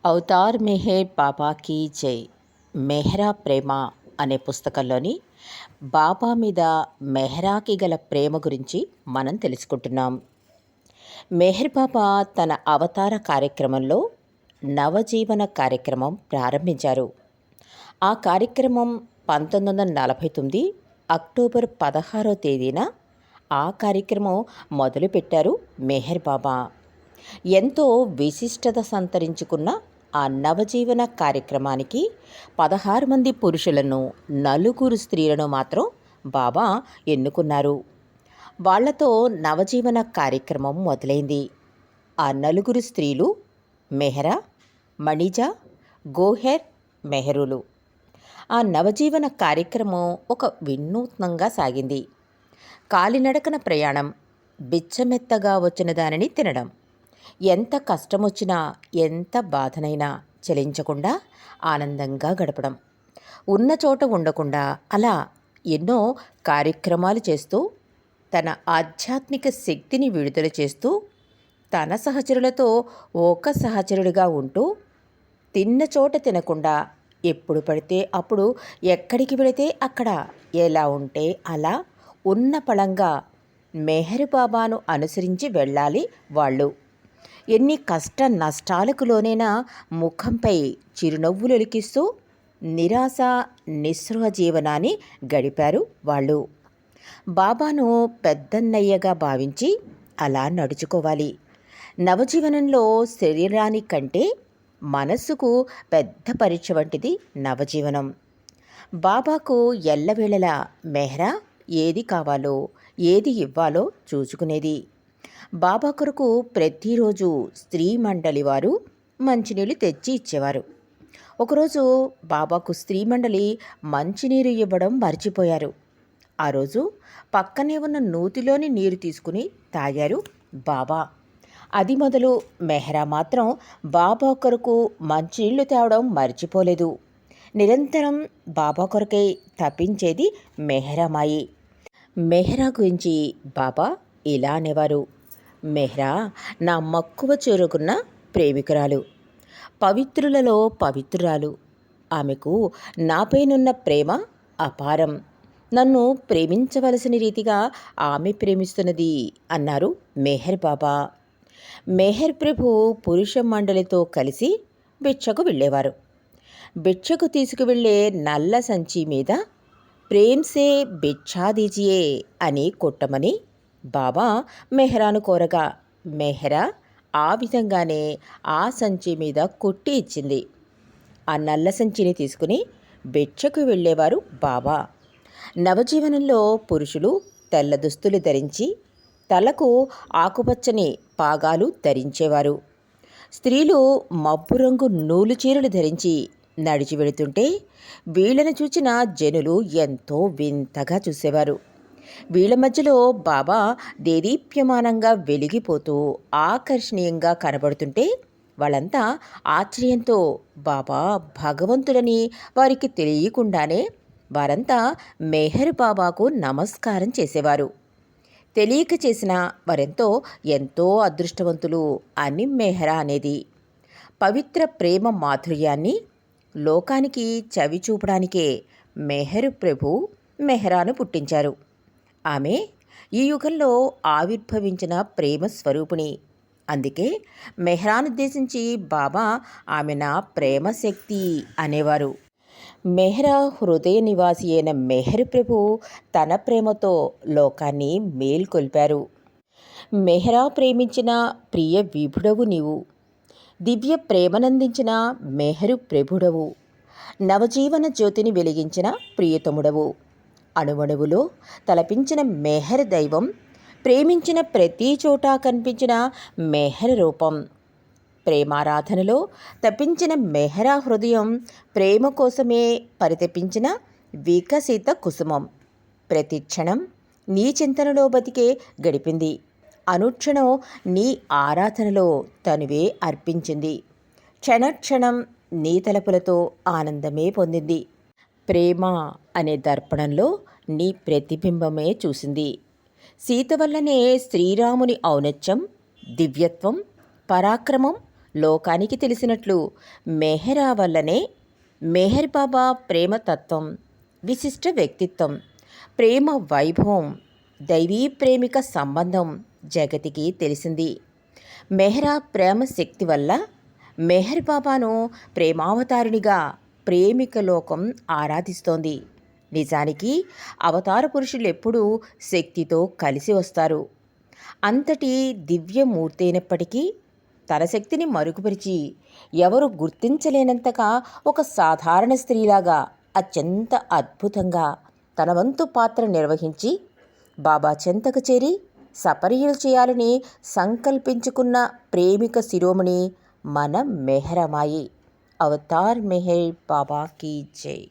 Avatar Meher బాబాకి జై. మెహ్రా ప్రేమ అనే పుస్తకంలోని బాబా మీద మెహ్రాకి గల ప్రేమ గురించి మనం తెలుసుకుంటున్నాం. మెహర్ బాబా తన అవతార కార్యక్రమంలో నవజీవన కార్యక్రమం ప్రారంభించారు. ఆ కార్యక్రమం 1949 అక్టోబర్ 16వ తేదీన ఆ కార్యక్రమం మొదలుపెట్టారు మెహర్ బాబా. ఎంతో విశిష్టత సంతరించుకున్న ఆ నవజీవన కార్యక్రమానికి 16 మంది పురుషులను, 4 స్త్రీలను మాత్రం బాబా ఎన్నుకున్నారు. వాళ్లతో నవజీవన కార్యక్రమం మొదలైంది. ఆ 4 స్త్రీలు మెహ్రా, మణిజా, గోహెర్, మెహరులు. ఆ నవజీవన కార్యక్రమం ఒక వినూత్నంగా సాగింది. కాలినడకన ప్రయాణం, బిచ్చమెత్తగా వచ్చిన దానిని తినడం, ఎంత కష్టమొచ్చినా ఎంత బాధనైనా చలించకుండా ఆనందంగా గడపడం, ఉన్న చోట ఉండకుండా అలా ఎన్నో కార్యక్రమాలు చేస్తూ తన ఆధ్యాత్మిక శక్తిని విడుదల చేస్తూ తన సహచరులతో ఒక సహచరుడిగా ఉంటూ తిన్న చోట తినకుండా ఎప్పుడు పడితే అప్పుడు ఎక్కడికి వెళితే అక్కడ ఎలా ఉంటే అలా ఉన్న పళంగా మెహర్ బాబాను అనుసరించి వెళ్ళాలి వాళ్ళు. ఎన్ని కష్ట నష్టాలకు లోనైనా ముఖంపై చిరునవ్వులొలికిస్తూ నిరాశ నిస్పృహ జీవనాన్ని గడిపారు వాళ్ళు. బాబాను పెద్దన్నయ్యగా భావించి అలా నడుచుకోవాలి. నవజీవనంలో శరీరానికంటే మనస్సుకు పెద్ద పరీక్ష వంటిది నవజీవనం. బాబాకు ఎల్లవేళలా మెహ్రా ఏది కావాలో ఏది ఇవ్వాలో చూసుకునేది. బాబా కొరకు ప్రతిరోజు స్త్రీ మండలి వారు మంచినీళ్ళు తెచ్చి ఇచ్చేవారు. ఒకరోజు బాబాకు స్త్రీ మండలి మంచినీరు ఇవ్వడం మర్చిపోయారు. ఆ రోజు పక్కనే ఉన్న నూతిలోని నీరు తీసుకుని తాగారు బాబా. అది మొదలు మెహ్రా మాత్రం బాబా కొరకు మంచినీళ్లు తేవడం మర్చిపోలేదు. నిరంతరం బాబా కొరకై తప్పించేది మెహ్రామాయి. మెహ్రా గురించి బాబా ఇలా అనేవారు: మెహ్రా నా మక్కువ చేరుకున్న ప్రేమికురాలు, పవిత్రులలో పవిత్రురాలు. ఆమెకు నాపైనున్న ప్రేమ అపారం. నన్ను ప్రేమించవలసిన రీతిగా ఆమె ప్రేమిస్తున్నది అన్నారు మెహర్ బాబా. మెహర్ ప్రభు పురుష మండలితో కలిసి భిక్షకు వెళ్ళేవారు. భిక్షకు తీసుకువెళ్ళే నల్ల సంచి మీద ప్రేమ్సే భిక్షా దీజియే అని కొట్టమని బాబా మెహ్రాను కోరగా మెహ్రా ఆ విధంగానే ఆ సంచి మీద కొట్టి ఇచ్చింది. ఆ నల్ల సంచిని తీసుకుని భిక్షకు వెళ్ళేవారు బాబా. నవజీవనంలో పురుషులు తెల్ల దుస్తులు ధరించి తలకు ఆకుపచ్చని పాగాలు ధరించేవారు. స్త్రీలు మబ్బు రంగు నూలు చీరలు ధరించి నడిచి వెళుతుంటే వీళ్లను చూచిన జనులు ఎంతో వింతగా చూసేవారు. వీళ్ల మధ్యలో బాబా దేదీప్యమానంగా వెలిగిపోతూ ఆకర్షణీయంగా కనబడుతుంటే వాళ్ళంతా ఆశ్చర్యంతో బాబా భగవంతుడని వారికి తెలియకుండానే వారంతా మెహర్ బాబాకు నమస్కారం చేసేవారు. తెలియక చేసిన వారెంతో ఎంతో అదృష్టవంతులు అని మెహ్రా అనేది. పవిత్ర ప్రేమ మాధుర్యాన్ని లోకానికి చవి చూపడానికే మెహర్ ప్రభు మెహ్రాను పుట్టించారు. ఆమె ఈ యుగంలో ఆవిర్భవించిన ప్రేమ స్వరూపిణి. అందుకే మెహ్రానుద్దేశించి బాబా ఆమె నా ప్రేమశక్తి అనేవారు. మెహ్రా హృదయ నివాసి అయిన మెహర్ ప్రభు తన ప్రేమతో లోకాన్ని మేల్కొల్పారు. మెహ్రా ప్రేమించిన ప్రియ విభుడవు నీవు, దివ్య ప్రేమనందించిన మెహరు ప్రభుడవు, నవజీవన జ్యోతిని వెలిగించిన ప్రియతముడవు, అణువణువులో తలపించిన మెహర్ దైవం, ప్రేమించిన ప్రతి చోట కనిపించిన మెహర్ రూపం, ప్రేమారాధనలో తప్పించిన మెహ్రా హృదయం, ప్రేమ కోసమే పరితపించిన వికసిత కుసుమం. ప్రతి క్షణం నీ చింతనలో బతికే గడిపింది. అనుక్షణం నీ ఆరాధనలో తనువే అర్పించింది. క్షణక్షణం నీ తలపులతో ఆనందమే పొందింది. ప్రేమ అనే దర్పణంలో నీ ప్రతిబింబమే చూసింది. సీత వల్లనే శ్రీరాముని ఔన్నత్యం, దివ్యత్వం, పరాక్రమం, లోకానికి తెలిసినట్లు మెహ్రా వల్లనే మెహర్ బాబా ప్రేమతత్వం, విశిష్ట వ్యక్తిత్వం, ప్రేమ వైభవం, దైవీ ప్రేమిక సంబంధం జగతికి తెలిసింది. మెహ్రా ప్రేమ శక్తి వల్ల మెహర్ బాబాను ప్రేమావతారునిగా ప్రేమిక లోకం ఆరాధిస్తోంది. నిజానికి అవతార పురుషులు ఎప్పుడూ శక్తితో కలిసి వస్తారు. అంతటి దివ్యమూర్తి అయినప్పటికీ తన శక్తిని మరుగుపరిచి ఎవరు గుర్తించలేనంతగా ఒక సాధారణ స్త్రీలాగా అత్యంత అద్భుతంగా తన వంతు పాత్ర నిర్వహించి బాబా చెంతకు చేరి సపర్యలు చేయాలని సంకల్పించుకున్న ప్రేమిక శిరోమణి మన మెహ్రామాయి. అవతార్ మెహర్ బాబా కీ జై.